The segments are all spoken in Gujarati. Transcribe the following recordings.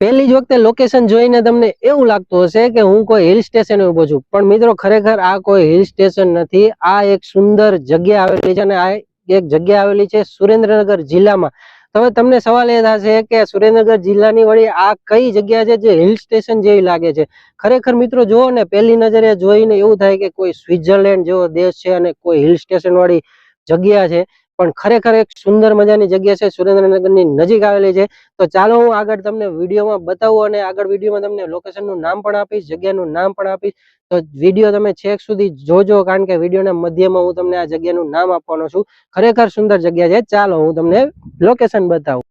પહેલી જ વખતે લોકેશન જોઈને તમને એવું લાગતું હશે કે હું કોઈ હિલ સ્ટેશન ઉભો છું, પણ મિત્રો ખરેખર આ કોઈ હિલ સ્ટેશન નથી. આ એક સુંદર જગ્યા આવેલી છે અને આ એક જગ્યા આવેલી છે સુરેન્દ્રનગર જિલ્લામાં. તો હવે તમને સવાલ એ થશે કે સુરેન્દ્રનગર જિલ્લાની વળી આ કઈ જગ્યા છે જે હિલ સ્ટેશન જેવી લાગે છે. ખરેખર મિત્રો જુઓ ને, પહેલી નજરે જોઈને એવું થાય કે કોઈ સ્વિટ્ઝરલેન્ડ જેવો દેશ છે અને કોઈ હિલ સ્ટેશન વાળી જગ્યા છે, પણ ખરેખર એક સુંદર મજાની જગ્યા છે, સુરેન્દ્રનગરની નજીક આવેલી છે. તો ચાલો હું આગળ તમને વિડીયોમાં બતાવું અને આગળ વિડીયોમાં તમને લોકેશનનું નામ પણ આપીશ, જગ્યાનું નામ પણ આપીશ. તો વિડીયો તમે છેક સુધી જોજો, કારણ કે વિડીયોના મધ્યમાં હું તમને આ જગ્યાનું નામ આપવાનો છું. ખરેખર સુંદર જગ્યા છે. ચાલો હું તમને લોકેશન બતાવું.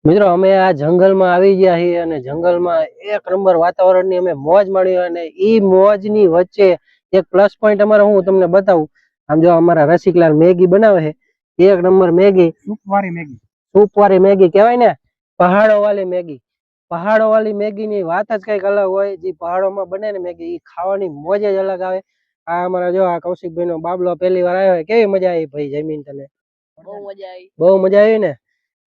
મિત્રો અમે આ જંગલમાં આવી ગયા છીએ અને જંગલમાં એક નંબર વાતાવરણની અમે મોજ માણી, અને ઈ મોજની વચ્ચે એક પ્લસ પોઈન્ટ અમારો હું તમને બતાવું. આમ જો અમારા રસિકલાલ મેગી બનાવે છે, એક નંબર મેગી, સૂપ વાળી મેગી કહેવાય ને, પહાડો વાળી મેગી. પહાડો વાળી મેગી ની વાત જ કઈક અલગ હોય. જે પહાડોમાં બને ને મેગી, એ ખાવાની મોજ જ અલગ આવે. આ અમારા જો આ કૌશિકભાઈ નો બાબલો પહેલી વાર આવ્યો, કેવી મજા આવી ભાઈ જમીન? તને બહુ મજા આવી? બહુ મજા આવી ને.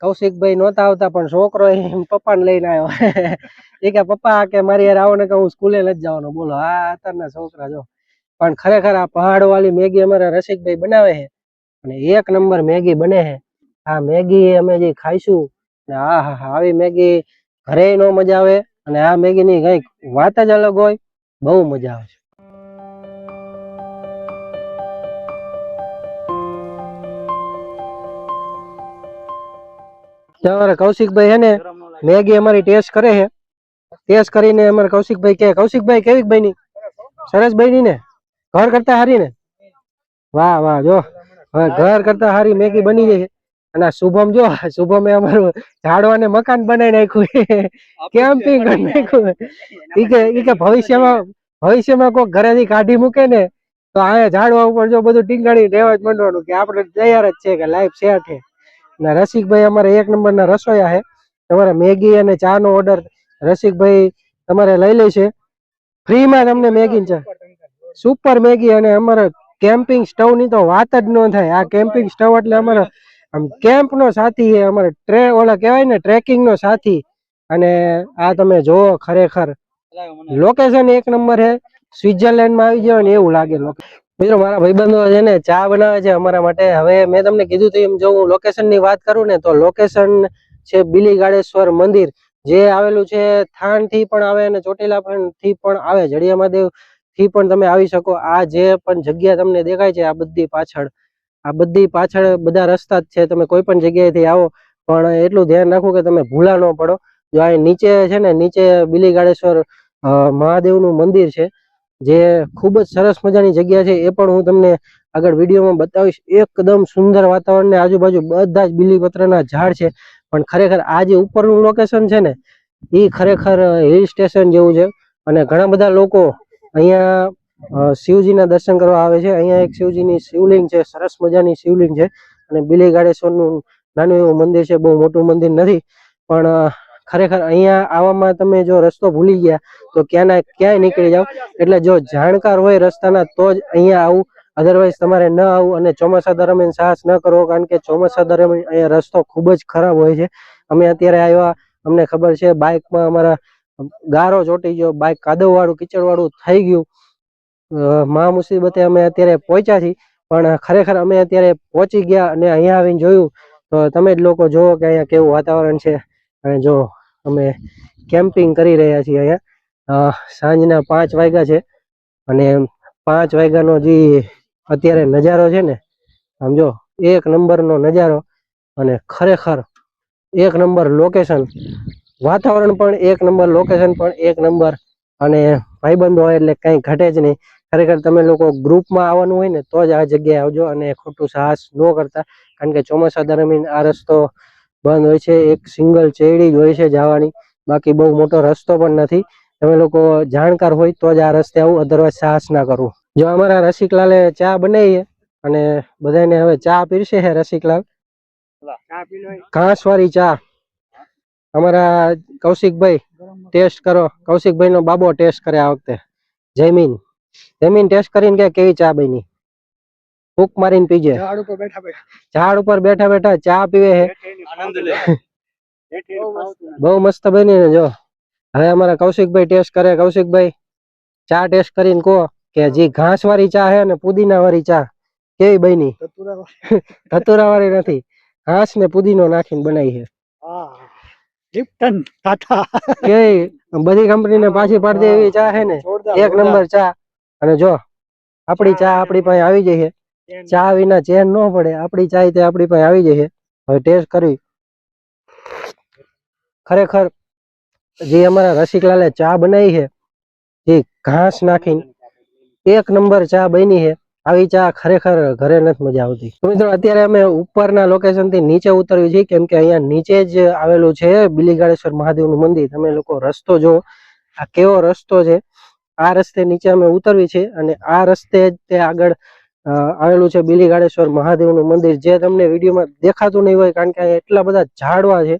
કૌશિકભાઈ નહોતા આવતા પણ છોકરો પપ્પાને લઈને આવ્યો. એ કે પપ્પા કે મારી યાર આવો ને કે હું સ્કૂલે નથી જવાનો. બોલો આ અત્યારના છોકરા જો. પણ ખરેખર આ પહાડ વાળી મેગી અમારા રસિકભાઈ બનાવે છે અને એક નંબર મેગી બને છે. આ મેગી અમે જે ખાઈશું ને, હા હા હા, આવી મેગી ઘરે નો મજા આવે અને આ મેગી ની કઈક વાત જ અલગ હોય. બહુ મજા આવે છે. અમારા કૌશિકભાઈ હે ને મેગી અમારી ટેસ્ટ કરે છે. ટેસ્ટ કરીને અમારા કૌશિકભાઈ કે, કૌશિકભાઈ કેવી બની? સરસ બની ને? ઘર કરતા હારી ને? વાહ વાહ, જો હવે ઘર કરતા હારી મેગી બની જાય. અને શુભમ જો, શુભમે અમારું ઝાડવાને મકાન બનાવી નાખ્યું, કેમ્પિંગ કરી નાખ્યું. ઈ કે ભવિષ્યમાં કોઈ ઘરેથી કાઢી મૂકે ને તો આ ઝાડવા ઉપર જો બધું ટીંગાડી રહેવા જ માંડવાનું, કે આપણે તૈયાર જ છે, કે લાઈફ સેટ છે. રસિકભાઈ અમારે એક નંબરના રસોયા છે. તમારે મેગી અને ચા નો ઓર્ડર રસિકભાઈ તમારે લઈ લેશે ફ્રીમાં. તમને મેગી ચા સુપર મેગી. અને અમારે કેમ્પિંગ સ્ટવ ની તો વાત જ ન થાય. આ કેમ્પિંગ સ્ટવ એટલે અમારે આમ કેમ્પ નો સાથી છે, અમારે ઓલા કહેવાય ને ટ્રેકિંગ નો સાથી. અને આ તમે જોવો, ખરેખર લોકેશન એક નંબર છે. સ્વિટ્ઝરલેન્ડ માં આવી જાય ને એવું લાગે. મિત્રો મારા ભાઈબંધો છે ને ચા બનાવે છે અમારા માટે. હવે મેં તમને કીધું હતું એમ, જો હું લોકેશન ની વાત કરું ને તો લોકેશન છે બિલીગાળેશ્વર મંદિર, જે આવેલું છે થાન થી પણ આવે અને ચોટીલા થી પણ આવે, જડિયા મહાદેવ થી પણ તમે આવી શકો. આ જે પણ જગ્યા તમને દેખાય છે, આ બધી પાછળ બધા રસ્તા જ છે. તમે કોઈ પણ જગ્યાએથી આવો, પણ એટલું ધ્યાન રાખવું કે તમે ભૂલા ન પડો. જો આ નીચે છે ને, નીચે બિલીગાળેશ્વર મહાદેવ નું મંદિર છે, જે ખૂબ જ સરસ મજાની જગ્યા છે. એ પણ હું તમને આગળ વિડીયોમાં બતાવીશ. એકદમ સુંદર વાતાવરણ ને આજુબાજુ બધા જ બીલીપત્રના ઝાડ છે. પણ ખરેખર આ જે ઉપરનું લોકેશન છે ને, એ ખરેખર હિલ સ્ટેશન જેવું છે. અને ઘણા બધા લોકો અહીંયા શિવજીના દર્શન કરવા આવે છે. અહીંયા એક શિવજીની શિવલિંગ છે, સરસ મજાની શિવલિંગ છે. અને બિલીગાળેશ્વરનું નાનું એવું મંદિર છે, બહુ મોટું મંદિર નથી. પણ ખરેખર અહીંયા આવવામાં તમે જો રસ્તો ભૂલી ગયા તો ક્યાંય નીકળી જાવ. એટલે જો જાણકાર હોય રસ્તાના તો જ અહીંયા આવું, અધરવાઇઝ તમારે ન આવું. અને ચોમાસા દરમિયાન સાહસ ન કરવો, કારણ કે ચોમાસા દરમિયાન અહીંયા રસ્તો ખૂબ જ ખરાબ હોય છે. અમે અત્યારે આવ્યા, અમને ખબર છે બાઇકમાં અમારા ગારો ચોટી ગયો, બાઇક કાદવ વાળું કીચડ વાળું થઈ ગયું. મહા મુસીબતે અમે અત્યારે પહોંચ્યા છીએ. પણ ખરેખર અમે અત્યારે પહોંચી ગયા અને અહીંયા આવીને જોયું તો તમે જ લોકો જોવો કે અહીંયા કેવું વાતાવરણ છે. અને જો અમે કેમ્પિંગ કરી રહ્યા છીએ અહીંયા. સાંજના 5 વાગ્યા છે અને 5 વાગ્યાનો જે અત્યારે નજારો છે ને, આમ જો એક નંબરનો નજારો. અને ખરેખર એક નંબર લોકેશન, વાતાવરણ પણ એક નંબર, લોકેશન પણ એક નંબર. અને ભાઈબંધો હોય એટલે કઈ ઘટે જ નહીં. ખરેખર તમે લોકો ગ્રુપમાં આવવાનું હોય ને તો જ આ જગ્યાએ આવજો, અને ખોટું સાહસ ન કરતા, કારણ કે ચોમાસા દરમિયાન આ રસ્તો બંધ હોય છે. એક સિંગલ ચેડી જ હોય છે જવાની, બાકી બહુ મોટો રસ્તો પણ નથી. તમે લોકો જાણકાર હોય તો જ આ રસ્તે આવું, અધરવાઇઝ સાહસ ના કરવું. જો અમારા રસિકલાલે ચા બનાવી અને બધાને હવે ચા પીરસે છે રસિકલાલ, ઘાસ વાળી ચા. અમારા કૌશિકભાઈ ટેસ્ટ કરો. કૌશિકભાઈ નો બાબો ટેસ્ટ કરે આ વખતે. જયમીન ટેસ્ટ કરીને કે કેવી ચા બની. ફૂક મારીને પીજે. ઝાડ ઉપર બેઠા બેઠા ચા પીવે છે. બહુ મસ્ત બની ને જો. હવે અમારા કૌશિકભાઈ ટેસ્ટ કરે. કૌશિકભાઈ ચા ટેસ્ટ કરીને કહો કે જે ઘાસ વાળી ચા હે ને પુદીના વાળી ચા કેવી બની. ધતુરા વાળી નથી, ઘાસ ને પુદીનો નાખીને બનાવી છે. લિપ્ટન ટાટા કેવી બધી કંપની ને પાછી પાડી દે એવી ચા હે ને. એક નંબર ચા. અને જો આપણી ચા આપણી પાસે આવી જઈ છે. ચા વિના ચેન ન પડે. આપણી ચા તે આપણી પાસે આવી જઈ છે. હવે ટેસ્ટ કરવી. ખરેખર જે અમારા રસિકલાલે ચા બનાવી છે એ ઘાસ નાખીને એક નંબર ચા બની છે. આવી ચા ખરેખર ઘરે નથી મજા આવતી. તો મિત્રો અત્યારે અમે ઉપરના લોકેશન થી નીચે ઉતરવી છીએ, કેમ કે અહીંયા નીચે જ આવેલું છે બિલીગાળેશ્વર મહાદેવનું મંદિર. તમે લોકો રસ્તો જો, આ કેવો રસ્તો છે. આ રસ્તે નીચે અમે ઉતરવી છે અને આ રસ્તે જ તે આગળ આવેલું છે બિલીગાળેશ્વર મહાદેવનું મંદિર, જે તમને વિડીયોમાં દેખાતું નહીં હોય કારણ કે એટલા બધા ઝાડવા છે.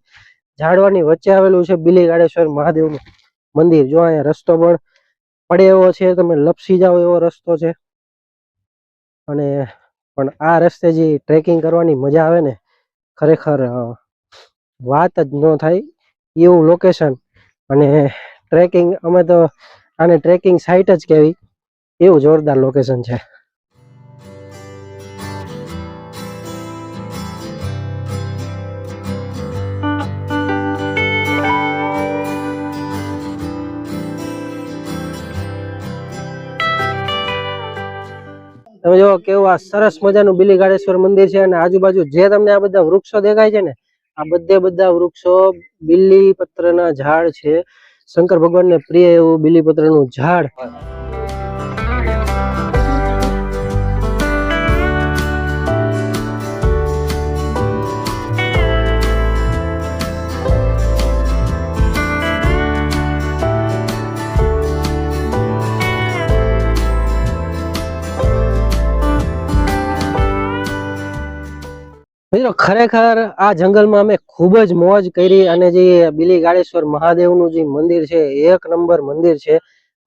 ઝાડવાની વચ્ચે આવેલું છે બિલીગાળેશ્વર મહાદેવનું મંદિર. જો અહીંયા રસ્તો પણ પડે એવો છે, તમે લપસી જાઓ એવો રસ્તો છે. અને પણ આ રસ્તે જે ટ્રેકિંગ કરવાની મજા આવે ને, ખરેખર વાત જ ન થાય એવું લોકેશન. અને ટ્રેકિંગ, અમે તો આને ટ્રેકિંગ સાઇટ જ કહેવી, એવું જોરદાર લોકેશન છે. તમે જો કેવું આ સરસ મજાનું બિલીગાળેશ્વર મંદિર છે. અને આજુબાજુ જે તમને આ બધા વૃક્ષો દેખાય છે ને, આ બધા વૃક્ષો બીલીપત્રના ઝાડ છે. શંકર ભગવાનને પ્રિય એવું બીલીપત્રનું ઝાડ. મિત્રો ખરેખર આ જંગલમાં અમે ખૂબ જ મોજ કરી. અને જે બિલીગાળેશ્વર મહાદેવનું જે મંદિર છે એક નંબર મંદિર છે.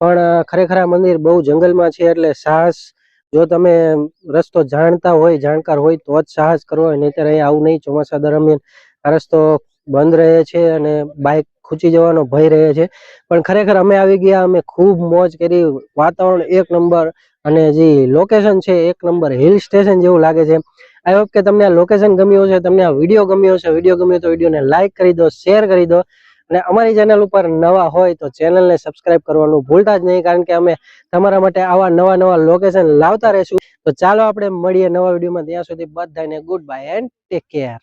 પણ ખરેખર આ મંદિર બહુ જંગલમાં છે, એટલે સાહસ જો તમે રસ્તો જાણતા હોય, જાણકાર હોય તો જ સાહસ કરવો હોય, નહીંતર અહીંયા આવું નહીં. ચોમાસા દરમિયાન આ રસ્તો બંધ રહે છે અને બાઇક ખૂંચી જવાનો ભય રહે છે. પણ ખરેખર અમે આવી ગયા, અમે ખૂબ મોજ કરી. વાતાવરણ એક નંબર અને જે લોકેશન છે એક નંબર, હિલ સ્ટેશન જેવું લાગે છે. આઈ હોપ કે તમને આ લોકેશન ગમ્યું હશે, તમને આ વિડીયો ગમ્યો હશે. વિડીયો ગમ્યો તો વિડીયોને લાઈક કરી દો, શેર કરી દો. અને અમારી ચેનલ ઉપર નવા હોય તો ચેનલને સબસ્ક્રાઇબ કરવાનું ભૂલતા જ નહીં, કારણ કે અમે તમારા માટે આવા નવા લોકેશન લાવતા રહેશું. તો ચાલો આપણે મળીએ નવા વિડીયોમાં. ત્યાં સુધી બધાને good bye and take care.